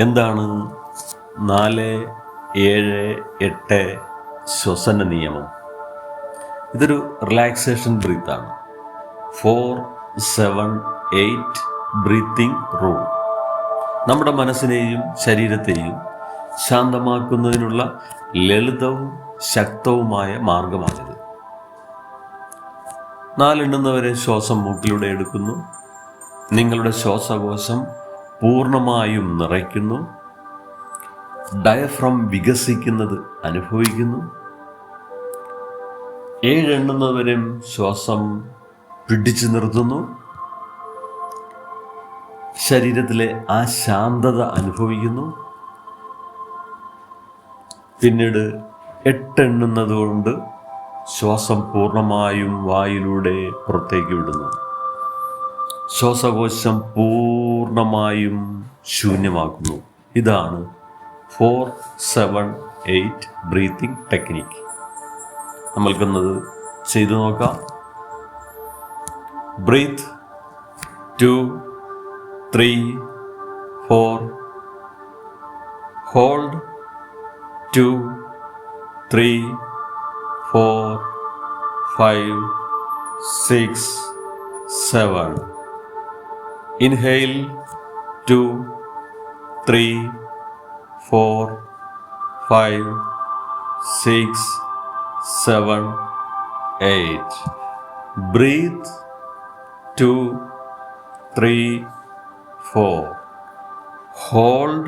എന്താണ് 4-7-8 ശ്വസന നിയമം? ഇതൊരു റിലാക്സേഷൻ ബ്രീത്താണ്. 4-7-8 breathing rule. നമ്മുടെ മനസ്സിനെയും ശരീരത്തെയും ശാന്തമാക്കുന്നതിനുള്ള ലളിതവും ശക്തവുമായ മാർഗമാണിത്. 4 എണ്ണുന്നവരെ ശ്വാസം മൂക്കിലൂടെ എടുക്കുന്നു. നിങ്ങളുടെ ശ്വാസകോശം പൂർണ്ണമായും നിറയ്ക്കുന്നു. ഡയഫ്രം വികസിക്കുന്നത് അനുഭവിക്കുന്നു. 7 എണ്ണുന്നവരും ശ്വാസം പിടിച്ചു നിർത്തുന്നു. ശരീരത്തിലെ ആ ശാന്തത അനുഭവിക്കുന്നു. പിന്നീട് 8 എണ്ണുന്നത് കൊണ്ട് ശ്വാസം പൂർണ്ണമായും വായിലൂടെ പുറത്തേക്ക് വിടുന്നു. ശ്വാസകോശം പൂർണ്ണമായും ശൂന്യമാക്കുന്നു. ഇതാണ് 4-7-8 ബ്രീത്തിങ് ടെക്നിക്ക്. നമ്മൾക്കൊന്നത് ചെയ്തു നോക്കാം. Breath 2-3-4. Hold 2-3-4-5-6-7. Inhale 2-3-4-5-6-7-8. Breathe 2-3-4. Hold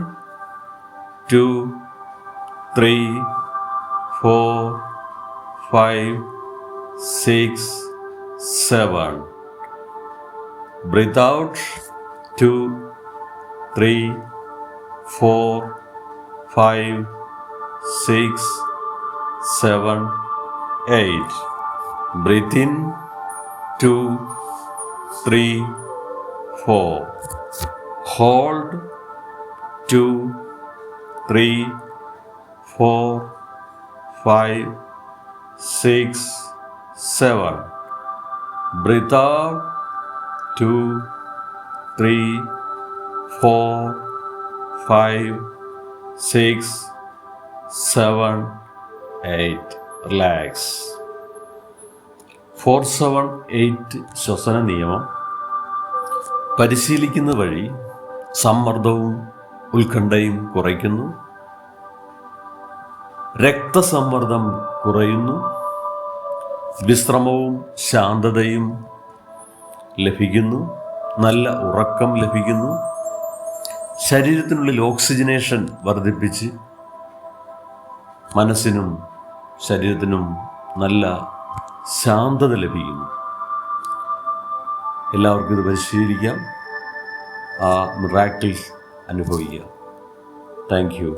2-3-4-5-6-7. Breathe out 2-3-4-5-6-7-8. Breathe in 2-3-4. Hold 2-3-4-5-6-7. Breathe out 2-3-4-5-6-7-8. Relax. 4-7-8 ശ്വസന നിയമം പരിശീലിക്കുന്ന വഴി സമ്മർദ്ദവും ഉത്കണ്ഠയും കുറയ്ക്കുന്നു. രക്തസമ്മർദ്ദം കുറയുന്നു. വിശ്രമവും ശാന്തതയും ലഭിക്കുന്നു. നല്ല ഉറക്കം ലഭിക്കുന്നു. ശരീരത്തിനുള്ളിൽ ഓക്സിജനേഷൻ വർദ്ധിപ്പിച്ച് മനസ്സിനും ശരീരത്തിനും നല്ല ശാന്തത ലഭിക്കുന്നു. എല്ലാവർക്കും ഇത് പരിശീലിക്കാം. ആ മിറാക്കിൾ അനുഭവിക്കാം. Thank you.